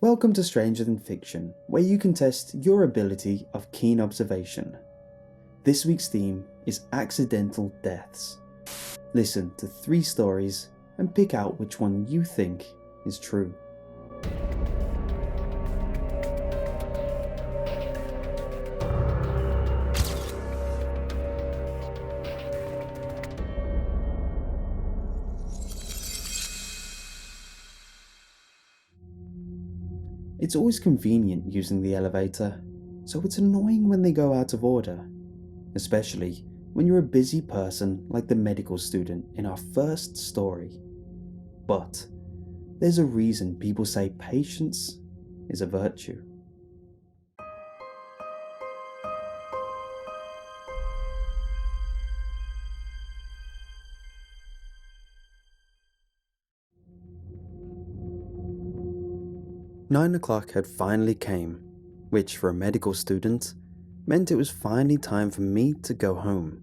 Welcome to Stranger Than Fiction, where you can test your ability of keen observation. This week's theme is accidental deaths. Listen to 3 stories and pick out which one you think is true. It's always convenient using the elevator, so it's annoying when they go out of order, especially when you're a busy person like the medical student in our first story. But there's a reason people say patience is a virtue. Nine o'clock had finally came, which for a medical student meant it was finally time for me to go home,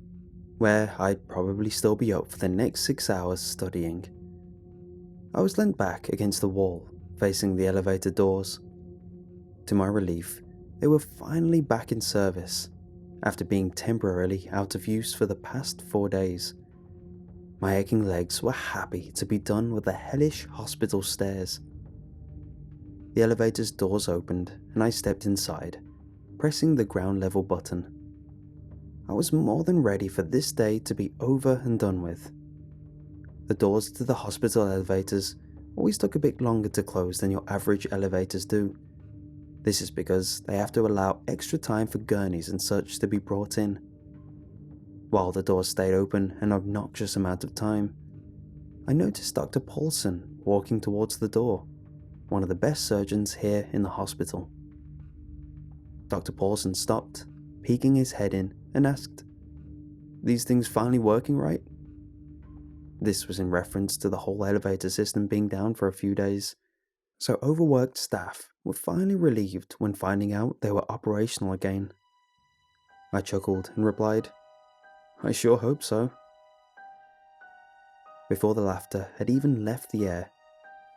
where I'd probably still be up for the next 6 hours studying. I was leant back against the wall, facing the elevator doors. To my relief, they were finally back in service, after being temporarily out of use for the past 4 days. My aching legs were happy to be done with the hellish hospital stairs. The elevator's doors opened and I stepped inside, pressing the ground level button. I was more than ready for this day to be over and done with. The doors to the hospital elevators always took a bit longer to close than your average elevators do. This is because they have to allow extra time for gurneys and such to be brought in. While the doors stayed open an obnoxious amount of time, I noticed Dr. Paulson walking towards the door, one of the best surgeons here in the hospital. Dr. Paulson stopped, peeking his head in, and asked, "These things finally working right?" This was in reference to the whole elevator system being down for a few days, so overworked staff were finally relieved when finding out they were operational again. I chuckled and replied, "I sure hope so." Before the laughter had even left the air,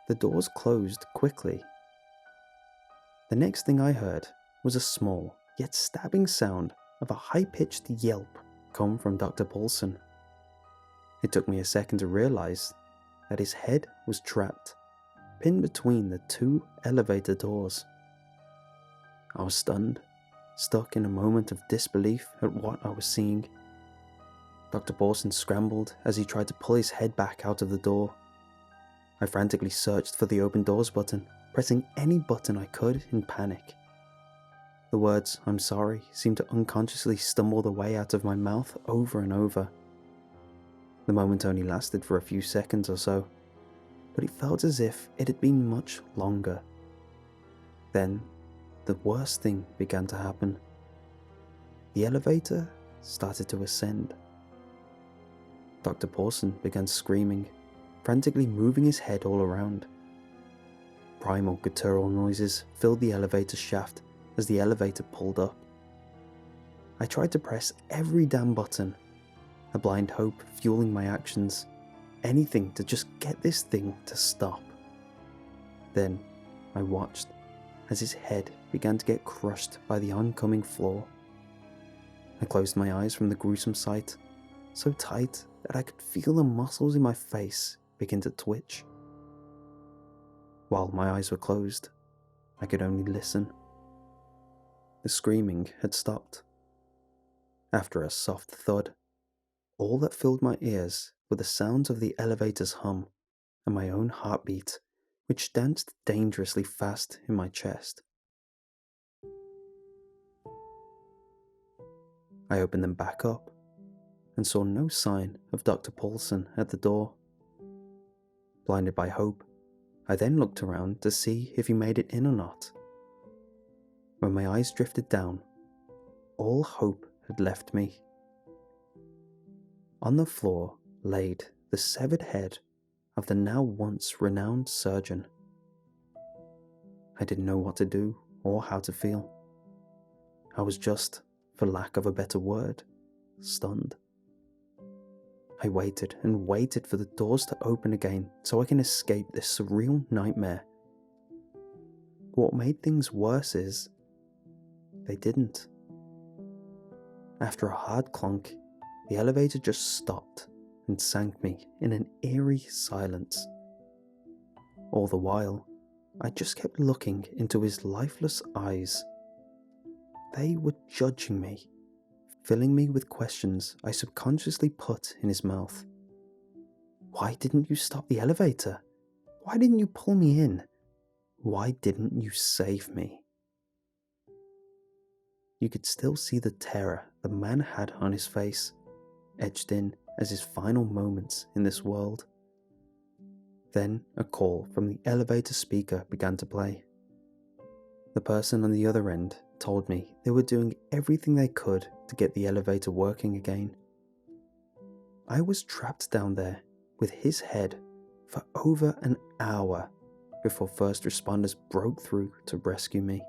the doors closed quickly. The next thing I heard was a small yet stabbing sound of a high-pitched yelp come from Dr. Paulson. It took me a second to realize that his head was trapped, pinned between the 2 elevator doors. I was stunned, stuck in a moment of disbelief at what I was seeing. Dr. Paulson scrambled as he tried to pull his head back out of the door. I frantically searched for the open doors button, pressing any button I could in panic. The words "I'm sorry" seemed to unconsciously stumble their way out of my mouth over and over. The moment only lasted for a few seconds or so, but it felt as if it had been much longer. Then, the worst thing began to happen. The elevator started to ascend. Dr. Paulson began screaming, frantically moving his head all around. Primal guttural noises filled the elevator shaft as the elevator pulled up. I tried to press every damn button, a blind hope fueling my actions, anything to just get this thing to stop. Then I watched as his head began to get crushed by the oncoming floor. I closed my eyes from the gruesome sight, so tight that I could feel the muscles in my face begin to twitch. While my eyes were closed, I could only listen. The screaming had stopped. After a soft thud, all that filled my ears were the sounds of the elevator's hum and my own heartbeat, which danced dangerously fast in my chest. I opened them back up and saw no sign of Dr. Paulson at the door. Blinded by hope, I then looked around to see if he made it in or not. When my eyes drifted down, all hope had left me. On the floor laid the severed head of the now once renowned surgeon. I didn't know what to do or how to feel. I was just, for lack of a better word, stunned. I waited and waited for the doors to open again so I can escape this surreal nightmare. what made things worse is, they didn't. After a hard clunk, the elevator just stopped and sank me in an eerie silence. All the while, I just kept looking into his lifeless eyes. They were judging me, filling me with questions I subconsciously put in his mouth. Why didn't you stop the elevator? Why didn't you pull me in? Why didn't you save me? You could still see the terror the man had on his face, etched in as his final moments in this world. Then a call from the elevator speaker began to play. The person on the other end told me they were doing everything they could to get the elevator working again. I was trapped down there with his head for over an hour before first responders broke through to rescue me.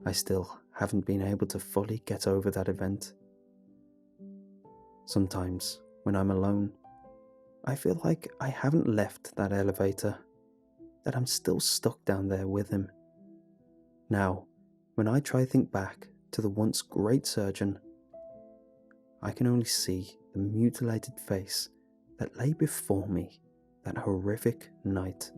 I still haven't been able to fully get over that event. Sometimes, when I'm alone, I feel like I haven't left that elevator, that I'm still stuck down there with him. Now, when I try to think back to the once great surgeon, I can only see the mutilated face that lay before me that horrific night.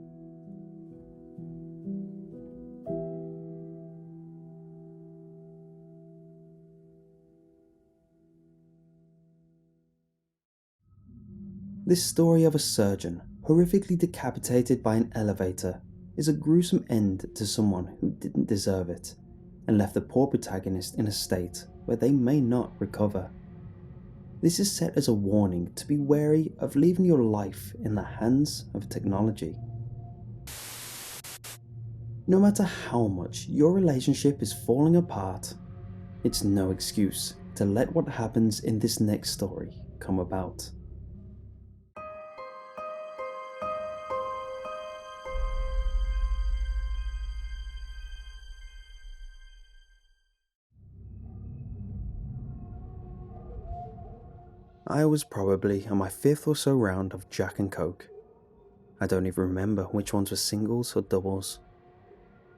This story of a surgeon horrifically decapitated by an elevator is a gruesome end to someone who didn't deserve it and left the poor protagonist in a state where they may not recover. This is set as a warning to be wary of leaving your life in the hands of technology. No matter how much your relationship is falling apart, it's no excuse to let what happens in this next story come about. I was probably on my 5th or so round of Jack and Coke. I don't even remember which ones were singles or doubles.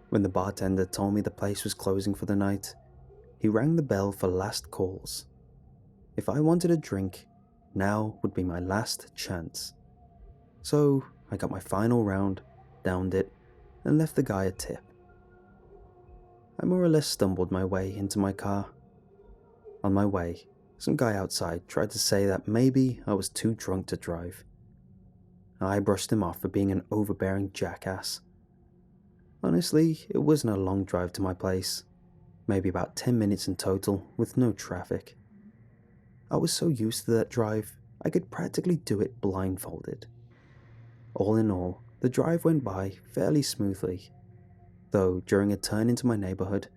When the bartender told me the place was closing for the night, he rang the bell for last calls. If I wanted a drink, now would be my last chance. So I got my final round, downed it, and left the guy a tip. I more or less stumbled my way into my car. On my way, some guy outside tried to say that maybe I was too drunk to drive. I brushed him off for being an overbearing jackass. Honestly, it wasn't a long drive to my place, maybe about 10 minutes in total with no traffic. I was so used to that drive, I could practically do it blindfolded. All in all, the drive went by fairly smoothly, though during a turn into my neighborhood,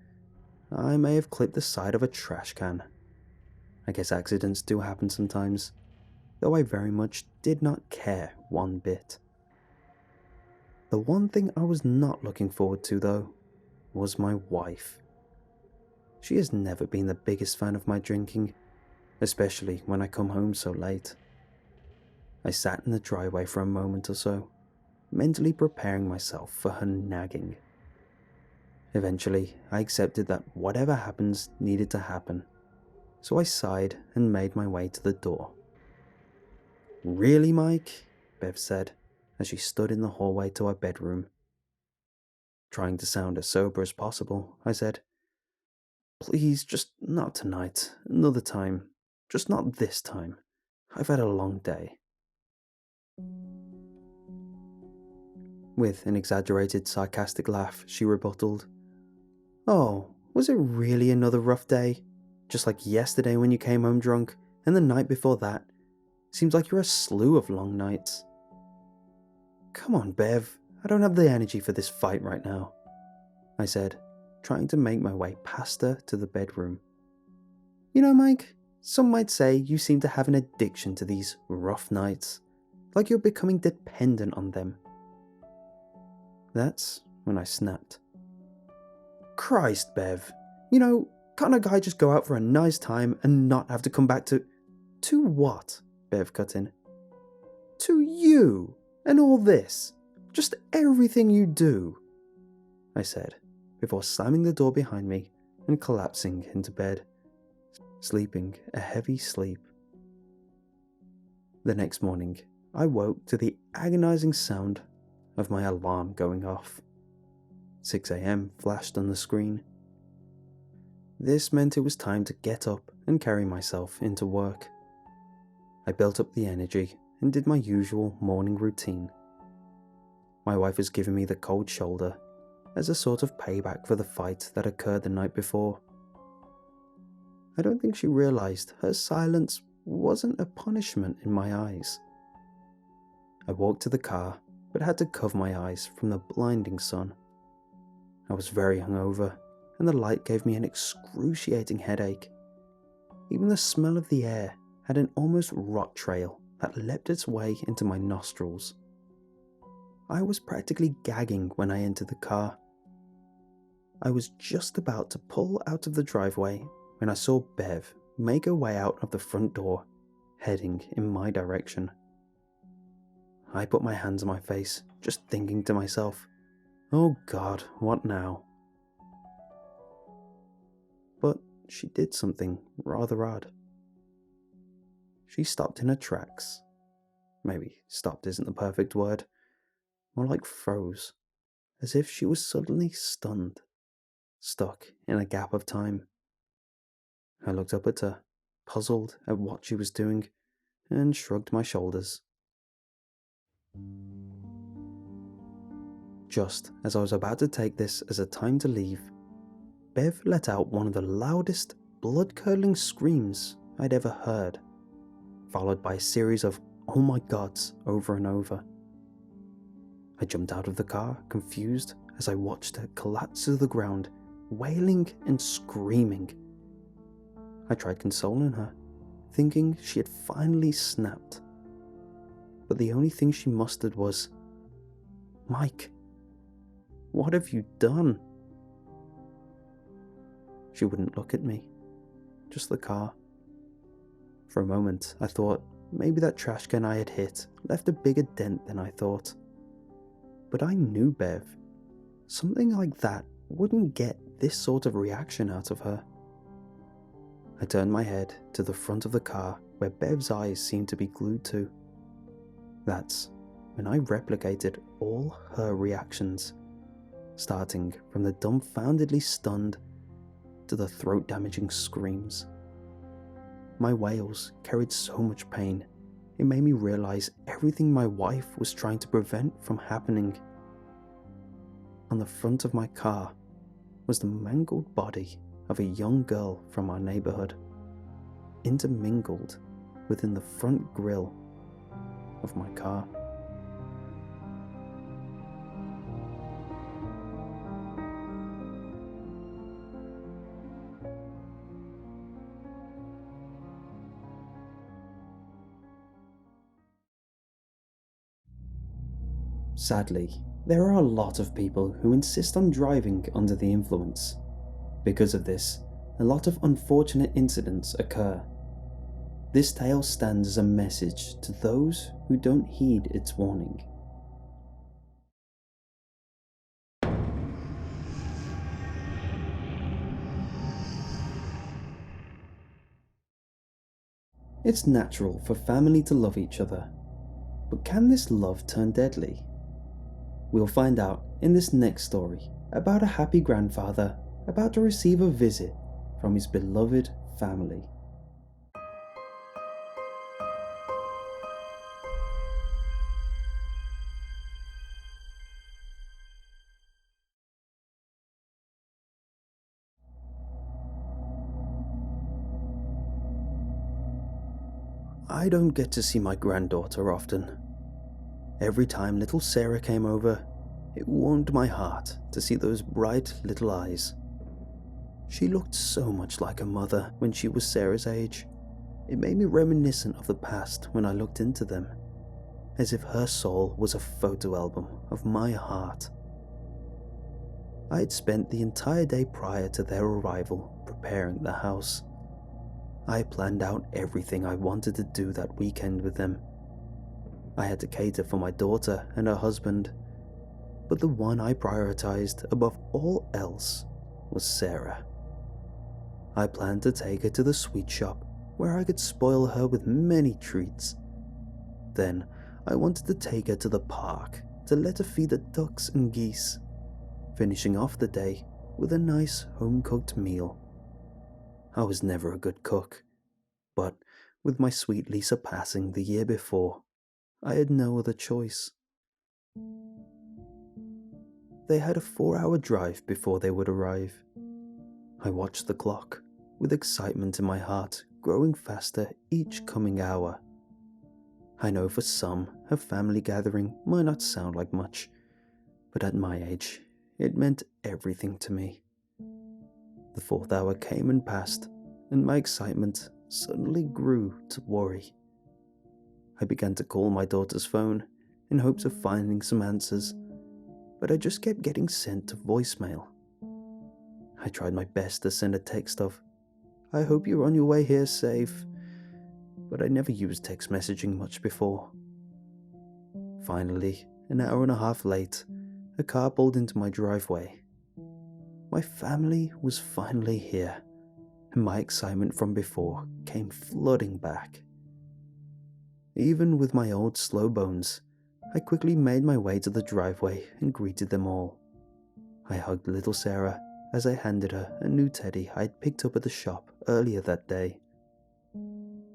I may have clipped the side of a trash can. I guess accidents do happen sometimes, though I very much did not care one bit. The one thing I was not looking forward to, though, was my wife. She has never been the biggest fan of my drinking, especially when I come home so late. I sat in the driveway for a moment or so, mentally preparing myself for her nagging. Eventually, I accepted that whatever happens needed to happen, so I sighed and made my way to the door. "Really, Mike?" Bev said, as she stood in the hallway to our bedroom. Trying to sound as sober as possible, I said, "Please, just not tonight. Another time. Just not this time. I've had a long day." With an exaggerated, sarcastic laugh, she rebutted, "Oh, was it really another rough day? Just like yesterday when you came home drunk, and the night before that? Seems like you're a slew of long nights." "Come on, Bev, I don't have the energy for this fight right now," I said, trying to make my way past her to the bedroom. "You know, Mike, some might say you seem to have an addiction to these rough nights, like you're becoming dependent on them." That's when I snapped. "Christ, Bev, can't a guy just go out for a nice time and not have to come back to..." "To what?" Bev cut in. "To you, and all this. Just everything you do." I said, before slamming the door behind me and collapsing into bed, sleeping a heavy sleep. The next morning, I woke to the agonizing sound of my alarm going off. 6 a.m. flashed on the screen. This meant it was time to get up and carry myself into work. I built up the energy and did my usual morning routine. My wife was giving me the cold shoulder as a sort of payback for the fight that occurred the night before. I don't think she realized her silence wasn't a punishment in my eyes. I walked to the car, but had to cover my eyes from the blinding sun. I was very hungover, and the light gave me an excruciating headache. Even the smell of the air had an almost rot trail that leapt its way into my nostrils. I was practically gagging when I entered the car. I was just about to pull out of the driveway when I saw Bev make her way out of the front door, heading in my direction. I put my hands on my face, just thinking to myself, oh God, what now? But she did something rather odd. She stopped in her tracks. Maybe stopped isn't the perfect word, more like froze, as if she was suddenly stunned, stuck in a gap of time. I looked up at her, puzzled at what she was doing, and shrugged my shoulders. Just as I was about to take this as a time to leave, Bev let out one of the loudest, blood-curdling screams I'd ever heard, followed by a series of "oh my gods" over and over. I jumped out of the car, confused, as I watched her collapse to the ground, wailing and screaming. I tried consoling her, thinking she had finally snapped. But the only thing she mustered was, "Mike, what have you done?" She wouldn't look at me, just the car. For a moment, I thought maybe that trash can I had hit left a bigger dent than I thought. But I knew Bev. Something like that wouldn't get this sort of reaction out of her. I turned my head to the front of the car where Bev's eyes seemed to be glued to. That's when I replicated all her reactions, starting from the dumbfoundedly stunned to the throat-damaging screams. My wails carried so much pain, it made me realize everything my wife was trying to prevent from happening. On the front of my car was the mangled body of a young girl from our neighborhood, intermingled within the front grille of my car. Sadly, there are a lot of people who insist on driving under the influence. Because of this, a lot of unfortunate incidents occur. This tale stands as a message to those who don't heed its warning. It's natural for family to love each other, but can this love turn deadly? We'll find out in this next story about a happy grandfather about to receive a visit from his beloved family. I don't get to see my granddaughter often. Every time little Sarah came over, it warmed my heart to see those bright little eyes. She looked so much like her mother when she was Sarah's age. It made me reminiscent of the past when I looked into them, as if her soul was a photo album of my heart. I had spent the entire day prior to their arrival preparing the house. I planned out everything I wanted to do that weekend with them. I had to cater for my daughter and her husband. but the one I prioritized above all else was Sarah. I planned to take her to the sweet shop where I could spoil her with many treats. Then I wanted to take her to the park to let her feed the ducks and geese, finishing off the day with a nice home-cooked meal. I was never a good cook, but with my sweet Lisa passing the year before, I had no other choice. They had a 4-hour drive before they would arrive. I watched the clock, with excitement in my heart growing faster each coming hour. I know for some, a family gathering might not sound like much, but at my age, it meant everything to me. The 4th hour came and passed, and my excitement suddenly grew to worry. I began to call my daughter's phone in hopes of finding some answers, but I just kept getting sent to voicemail. I tried my best to send a text of, "I hope you're on your way here safe," but I never used text messaging much before. Finally, an hour and a half late, a car pulled into my driveway. My family was finally here, and my excitement from before came flooding back. Even with my old slow bones, I quickly made my way to the driveway and greeted them all. I hugged little Sarah as I handed her a new teddy I had picked up at the shop earlier that day.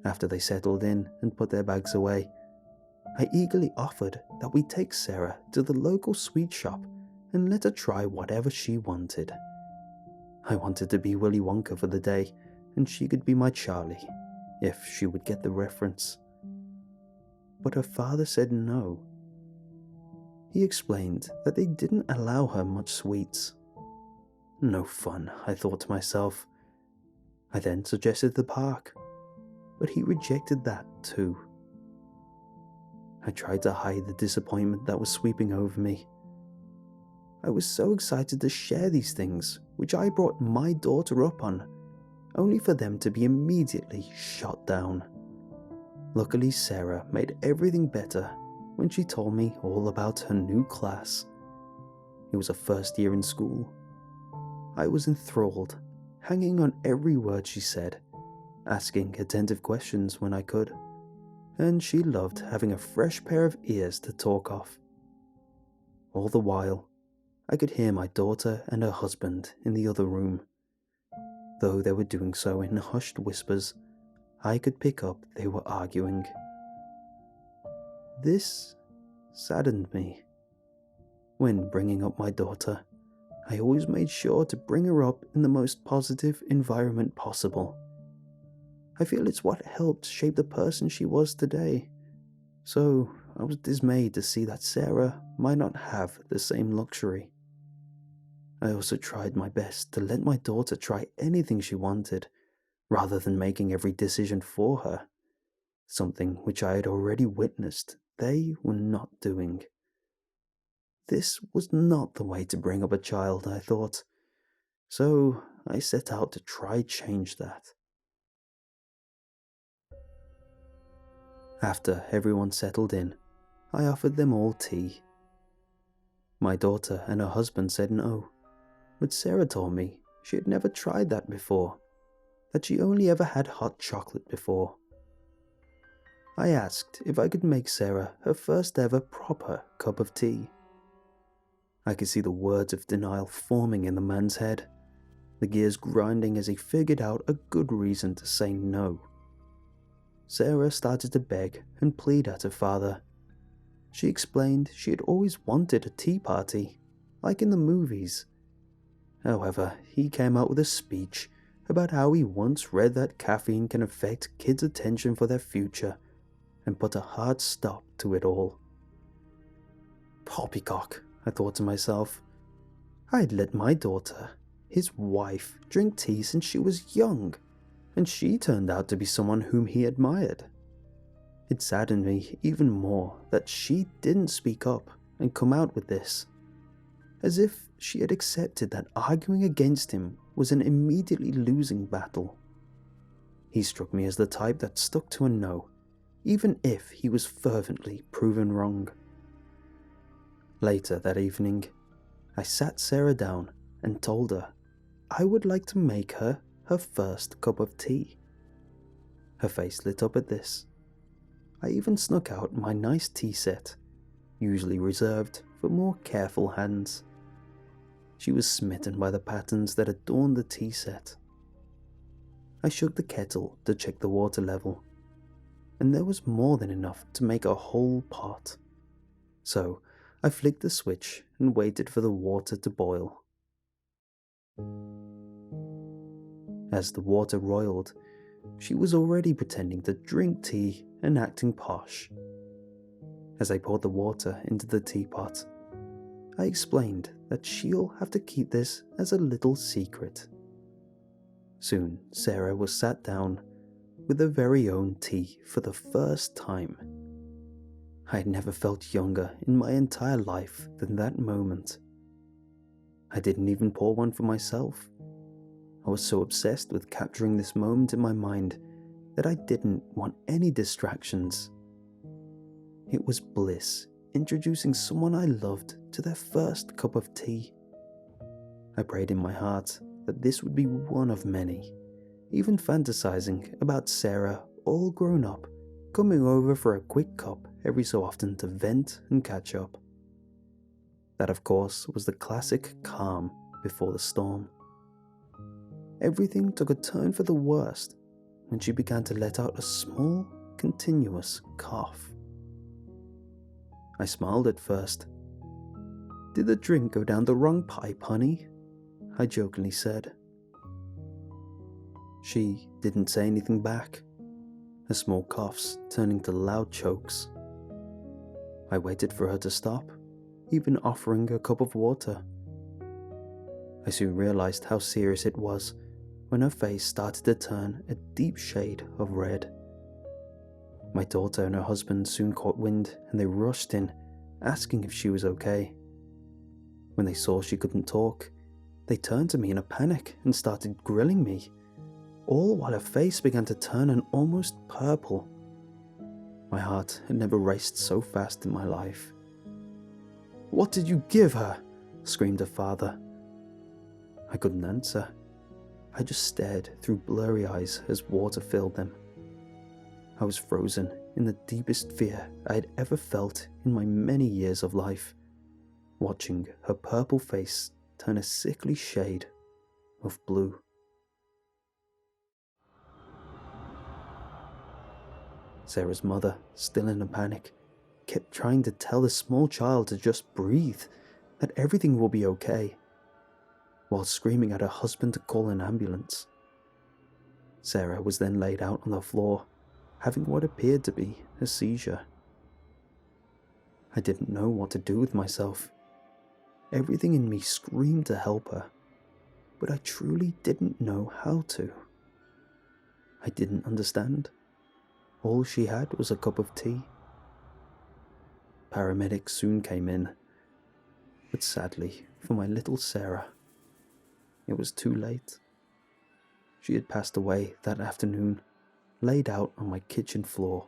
After they settled in and put their bags away, I eagerly offered that we take Sarah to the local sweet shop and let her try whatever she wanted. I wanted to be Willy Wonka for the day, and she could be my Charlie, if she would get the reference. But her father said no. He explained that they didn't allow her much sweets. No fun, I thought to myself. I then suggested the park, but he rejected that too. I tried to hide the disappointment that was sweeping over me. I was so excited to share these things, which I brought my daughter up on, only for them to be immediately shot down. Luckily, Sarah made everything better when she told me all about her new class. It was her first year in school. I was enthralled, hanging on every word she said, asking attentive questions when I could, and she loved having a fresh pair of ears to talk off. All the while, I could hear my daughter and her husband in the other room. Though they were doing so in hushed whispers, I could pick up they were arguing. This saddened me. When bringing up my daughter, I always made sure to bring her up in the most positive environment possible. I feel it's what helped shape the person she was today. So I was dismayed to see that Sarah might not have the same luxury. I also tried my best to let my daughter try anything she wanted, rather than making every decision for her, something which I had already witnessed they were not doing. This was not the way to bring up a child, I thought, so I set out to try change that. After everyone settled in, I offered them all tea. My daughter and her husband said no, but Sarah told me she had never tried that before, that she only ever had hot chocolate before. I asked if I could make Sarah her first ever proper cup of tea. I could see the words of denial forming in the man's head, the gears grinding as he figured out a good reason to say no. Sarah started to beg and plead at her father. She explained she had always wanted a tea party, like in the movies. However, he came out with a speech about how he once read that caffeine can affect kids' attention for their future, and put a hard stop to it all. Poppycock, I thought to myself. I'd let my daughter, his wife, drink tea since she was young, and she turned out to be someone whom he admired. It saddened me even more that she didn't speak up and come out with this, as if she had accepted that arguing against him was an immediately losing battle. He struck me as the type that stuck to a no, even if he was fervently proven wrong. Later that evening, I sat Sarah down and told her I would like to make her her first cup of tea. Her face lit up at this. I even snuck out my nice tea set, usually reserved for more careful hands. She was smitten by the patterns that adorned the tea set. I shook the kettle to check the water level, and there was more than enough to make a whole pot. So I flicked the switch and waited for the water to boil. As the water roiled, she was already pretending to drink tea and acting posh. As I poured the water into the teapot, I explained that she'll have to keep this as a little secret. Soon, Sarah was sat down with her very own tea for the first time. I had never felt younger in my entire life than that moment. I didn't even pour one for myself. I was so obsessed with capturing this moment in my mind that I didn't want any distractions. It was bliss introducing someone I loved to their first cup of tea. I prayed in my heart that this would be one of many, even fantasizing about Sarah, all grown up, coming over for a quick cup every so often to vent and catch up. That, of course, was the classic calm before the storm. Everything took a turn for the worst when she began to let out a small, continuous cough. I smiled at first. "Did the drink go down the wrong pipe, honey?" I jokingly said. She didn't say anything back, her small coughs turning to loud chokes. I waited for her to stop, even offering a cup of water. I soon realized how serious it was when her face started to turn a deep shade of red. My daughter and her husband soon caught wind and they rushed in, asking if she was okay. When they saw she couldn't talk, they turned to me in a panic and started grilling me, all while her face began to turn an almost purple. My heart had never raced so fast in my life. "What did you give her?" screamed her father. I couldn't answer. I just stared through blurry eyes as water filled them. I was frozen in the deepest fear I had ever felt in my many years of life, watching her purple face turn a sickly shade of blue. Sarah's mother, still in a panic, kept trying to tell the small child to just breathe, that everything will be okay, while screaming at her husband to call an ambulance. Sarah was then laid out on the floor, having what appeared to be a seizure. I didn't know what to do with myself. Everything in me screamed to help her, but I truly didn't know how to. I didn't understand. All she had was a cup of tea. Paramedics soon came in, but sadly for my little Sarah, it was too late. She had passed away that afternoon, laid out on my kitchen floor,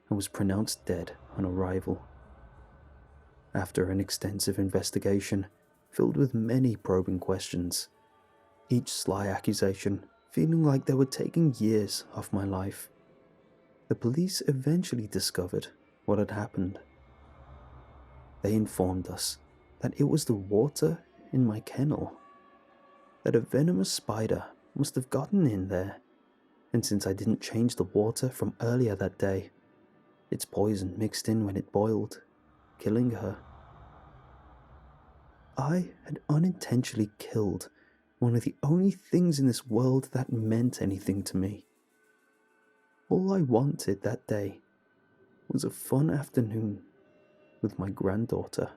and was pronounced dead on arrival. After an extensive investigation filled with many probing questions, each sly accusation feeling like they were taking years off my life, the police eventually discovered what had happened. They informed us that it was the water in my kennel, that a venomous spider must have gotten in there, and since I didn't change the water from earlier that day, its poison mixed in when it boiled, killing her. I had unintentionally killed one of the only things in this world that meant anything to me. All I wanted that day was a fun afternoon with my granddaughter.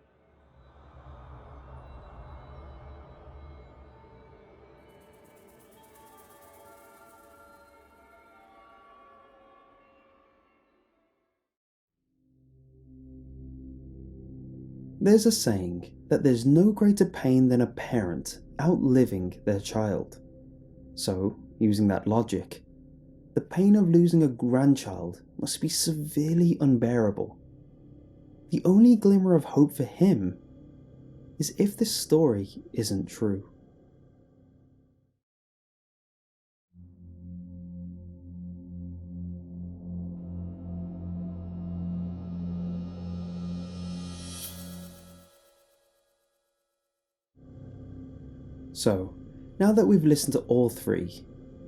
There's a saying that there's no greater pain than a parent outliving their child. So, using that logic, the pain of losing a grandchild must be severely unbearable. The only glimmer of hope for him is if this story isn't true. So, now that we've listened to all three,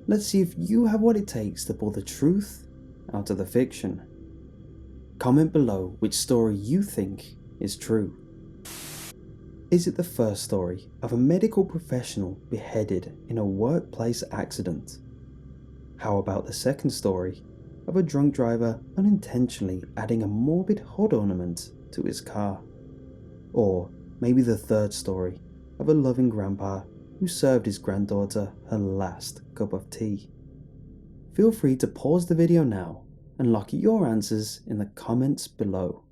let's see if you have what it takes to pull the truth out of the fiction. Comment below which story you think is true. Is it the first story of a medical professional beheaded in a workplace accident? How about the second story of a drunk driver unintentionally adding a morbid hood ornament to his car? Or maybe the third story of a loving grandpa who served his granddaughter her last cup of tea? Feel free to pause the video now and lock your answers in the comments below.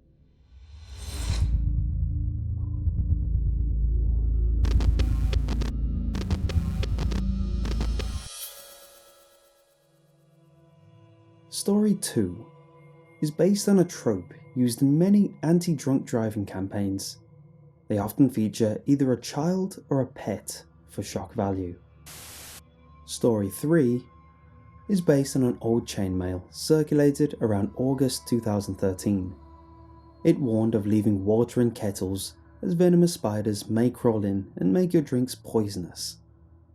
Story 2 is based on a trope used in many anti-drunk driving campaigns. They often feature either a child or a pet for shock value. Story 3 is based on an old chainmail circulated around August 2013. It warned of leaving water in kettles as venomous spiders may crawl in and make your drinks poisonous.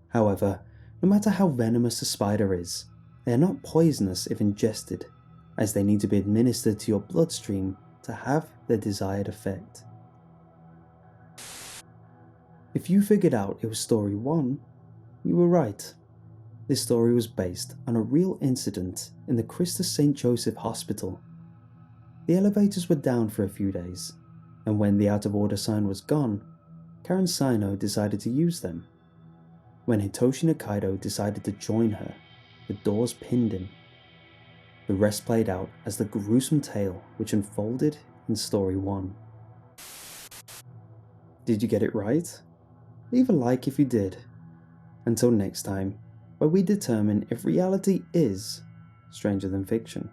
However, no matter how venomous a spider is, they are not poisonous if ingested, as they need to be administered to your bloodstream to have their desired effect. If you figured out it was story 1, you were right. This story was based on a real incident in the Christus St. Joseph Hospital. The elevators were down for a few days, and when the out of order sign was gone, Karen Sino decided to use them. When Hitoshi Nakaido decided to join her, the doors pinned him. The rest played out as the gruesome tale which unfolded in story 1. Did you get it right? Leave a like if you did. Until next time, where we determine if reality is stranger than fiction.